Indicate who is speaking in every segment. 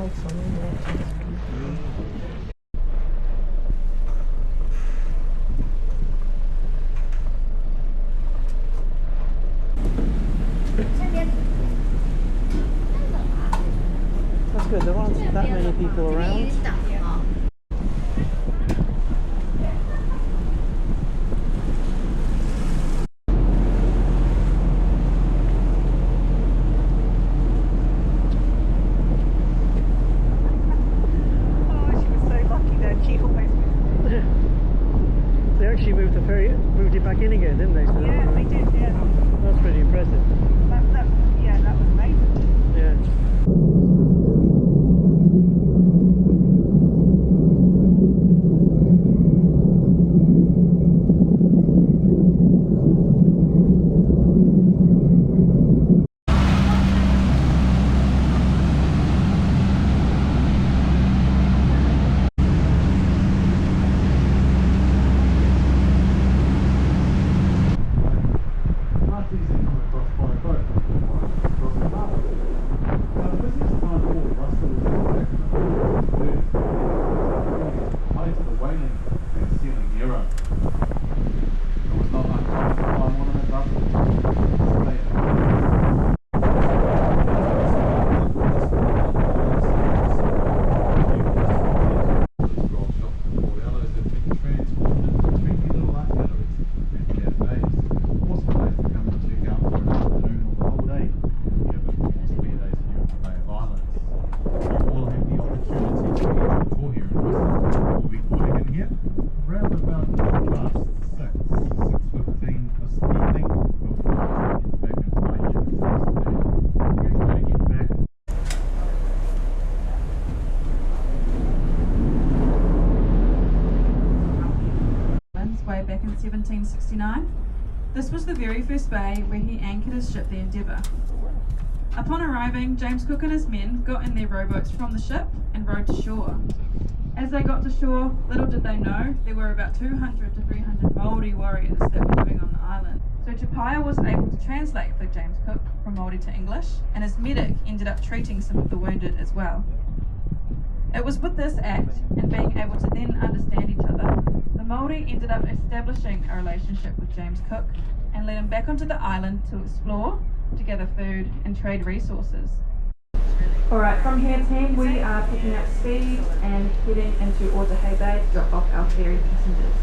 Speaker 1: lights on there. That's good, there aren't that many people around. They actually moved the ferry, moved it back in again, didn't they? So
Speaker 2: Yeah, they did, yeah.
Speaker 1: That's pretty impressive.
Speaker 2: Yeah, that was amazing.
Speaker 1: Yeah.
Speaker 2: Way back in 1769. This was the very first bay where he anchored his ship, the Endeavour. Upon arriving, James Cook and his men got in their rowboats from the ship and rowed to shore. As they got to shore, little did they know there were about 200 to 300 Māori warriors that were living on the island. So Tupaia was able to translate for James Cook from Māori to English, and his medic ended up treating some of the wounded as well. It was with this act, and being able to then understand each other, the Māori ended up establishing a relationship with James Cook and led him back onto the island to explore, to gather food and trade resources. Alright, from here team, we are picking up speed and heading into Ōtautahi Bay to drop off our ferry passengers.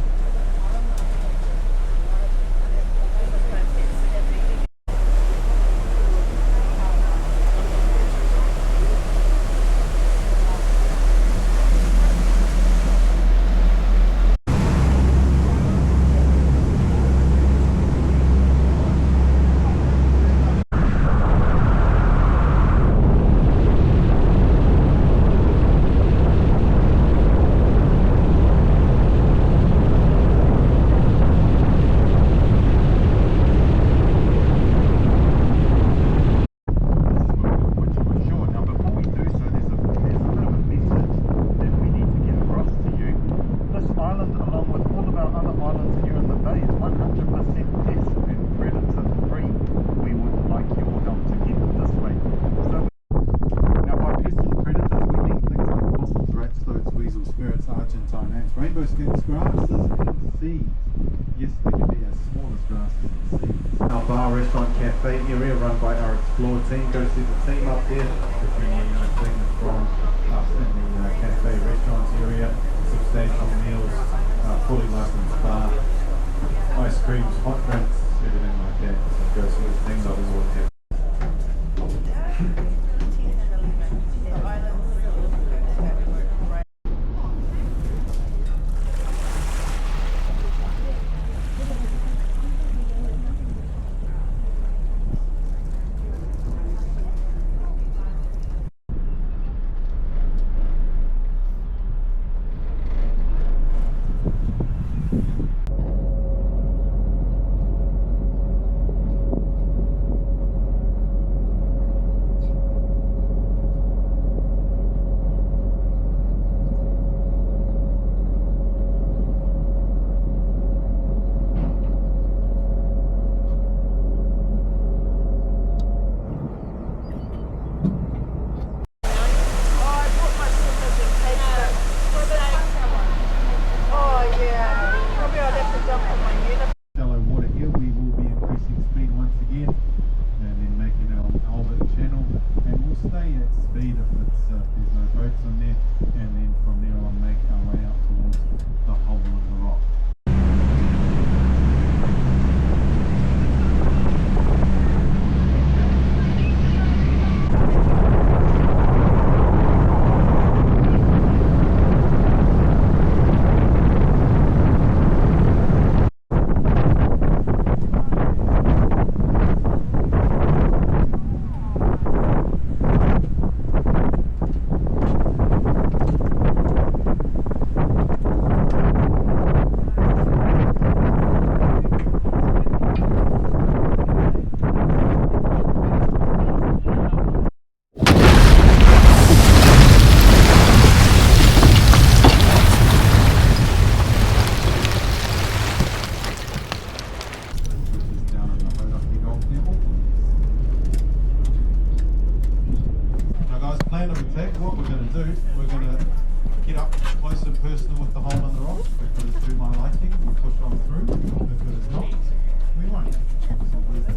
Speaker 3: Rainbow skinks grasses and seeds. Yes, they can be as small as grasses and seeds. Our bar, restaurant, cafe area run by our Explore team. Go see the team up there. If you need anything from us in the cafe, restaurants area, substantial meals, fully licensed bar, ice creams, hot drinks, everything like that. So go see the team up there. we're going to get up close and personal with the hole in the rock. If it is to my liking, we'll push on through. If it is not, we won't. Simple as that.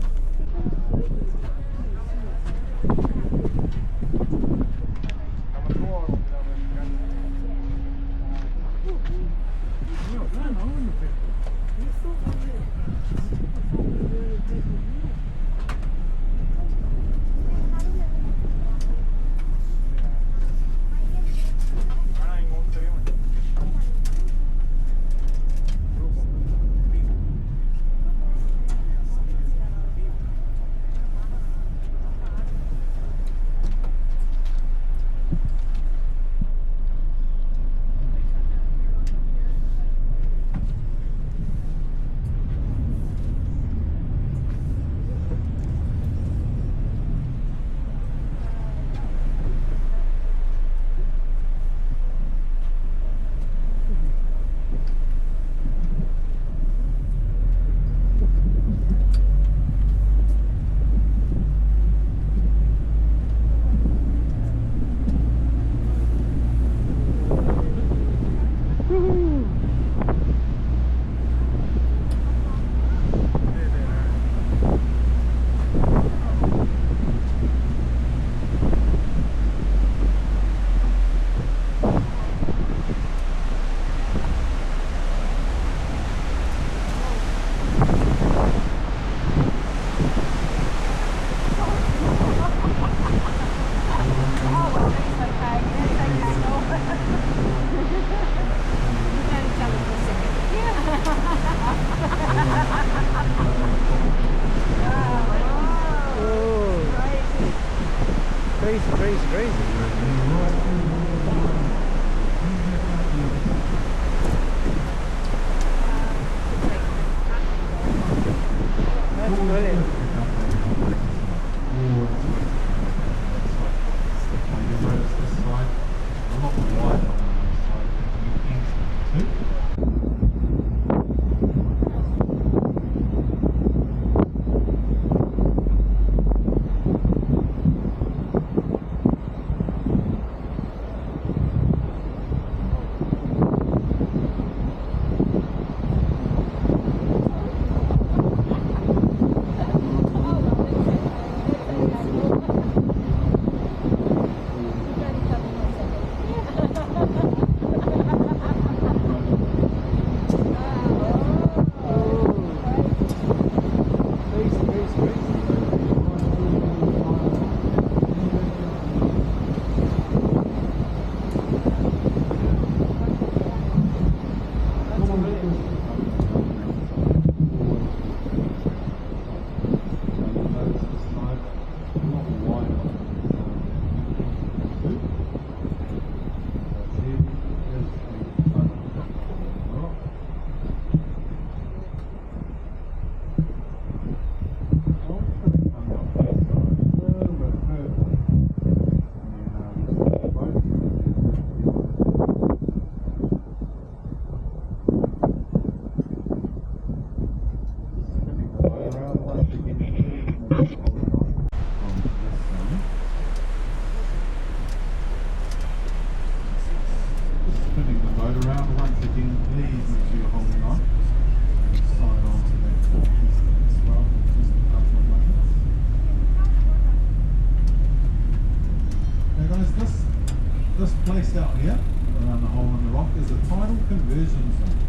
Speaker 3: Place out here around the hole in the rock is a tidal conversion zone.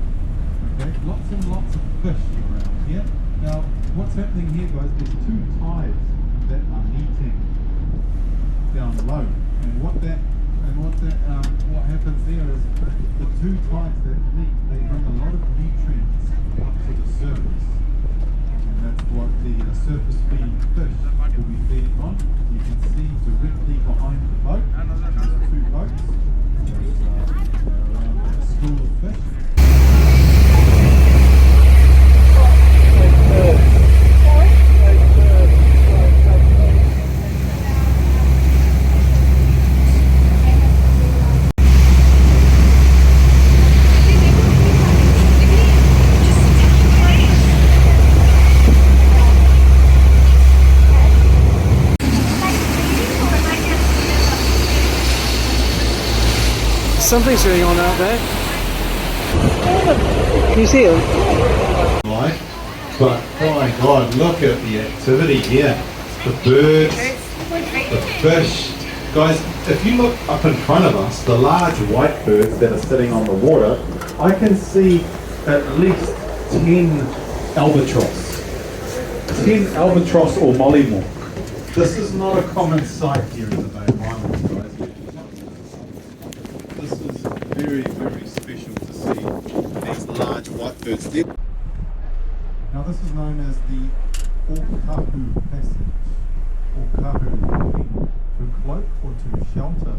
Speaker 3: Okay, lots and lots of fish around here. Now, what's happening here, guys? There's two tides that are meeting down below, and what happens there is the two tides that meet, they bring a lot of nutrients up to the surface, and that's what the surface feeding fish will be feeding on. You can see directly behind the boat. There's two boats. There's around a school of fish.
Speaker 1: Something's going on out there. Can you see them?
Speaker 3: Like, but my God, look at the activity here. The birds, the fish. Guys, if you look up in front of us, the large white birds that are sitting on the water, I can see at least 10 albatross. 10 albatross or mollymawk. This is not a common sight here in the Bay of Islands, guys. This is very, very special to see these large white birds. Now this is known as the Okahu Passage, or Kahu, to cloak or to shelter,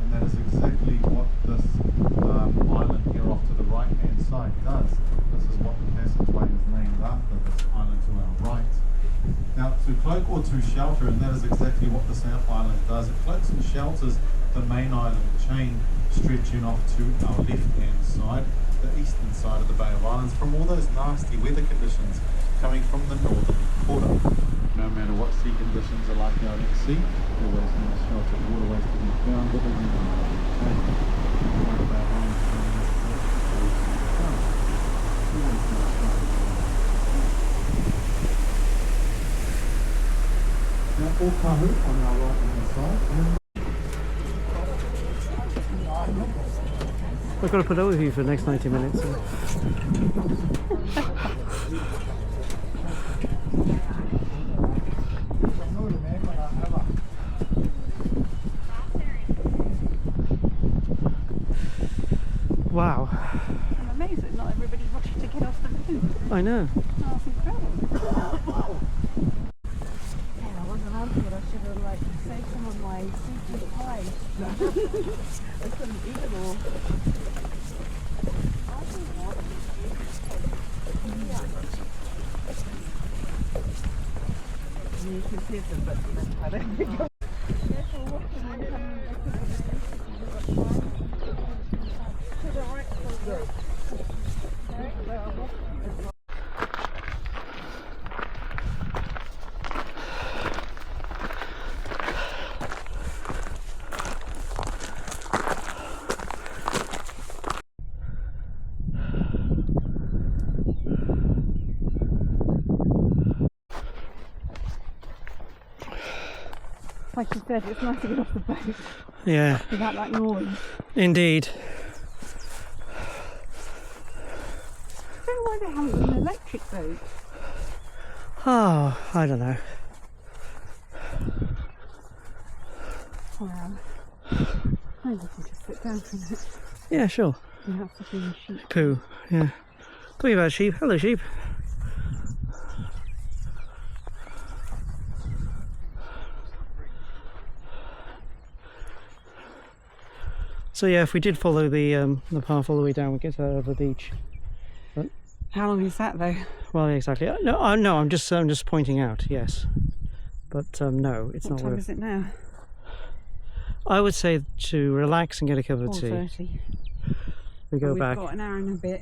Speaker 3: and that is exactly what this island here off to the right hand side does. This is what the passageway is named after, this island to our right. Now to cloak or to shelter, and that is exactly what the South Island does. It cloaks and shelters the main island chain stretching off to our left hand side, the eastern side of the Bay of Islands, from all those nasty weather conditions coming from the northern quarter. No matter what sea conditions are like out at sea, always nice sheltered waterways to be found within the chain. Now Okahu on our right hand side.
Speaker 1: I've got to put up with you for the next 90 minutes. So. Wow.
Speaker 4: I'm amazed that not everybody rushed to get off the boat.
Speaker 1: I know.
Speaker 4: Oh, that's incredible. Yeah, I wasn't out for it. I should have saved some of my seafood pie. I couldn't eat it all. You can see it, but I don't think I'm... Like you said, it's nice to get off the boat
Speaker 1: Yeah,
Speaker 4: without that noise.
Speaker 1: indeed.
Speaker 4: I don't know why they haven't an electric boat.
Speaker 1: Oh, I don't know.
Speaker 4: Well, maybe we can just sit down for a minute.
Speaker 1: Yeah, sure.
Speaker 4: You have to see the sheep.
Speaker 1: Poo, yeah. Talking about sheep. Hello, sheep. So yeah, if we did follow the path all the way down, we get out of the beach. But,
Speaker 4: How long is that though?
Speaker 1: well, exactly. No, I'm just pointing out. Yes, but no, it's
Speaker 4: What
Speaker 1: not
Speaker 4: time
Speaker 1: worth.
Speaker 4: is it now?
Speaker 1: I would say to relax and get a cup of tea.
Speaker 4: 4:30.
Speaker 1: We go
Speaker 4: We've
Speaker 1: back.
Speaker 4: got an hour and a bit.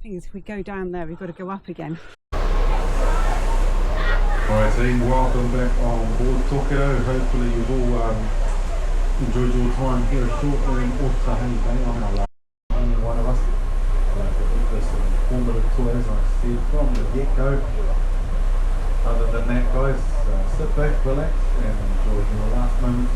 Speaker 4: Thing is, if we go down there, we've got to go up again.
Speaker 3: Alright team, welcome back on board Tokyo. Hopefully you've all enjoyed your time here shortly in Otahuhi Bay. I'm not only one of us. This informative tour, as I said from the get-go. Other than that guys, sit back, relax and enjoy your last moments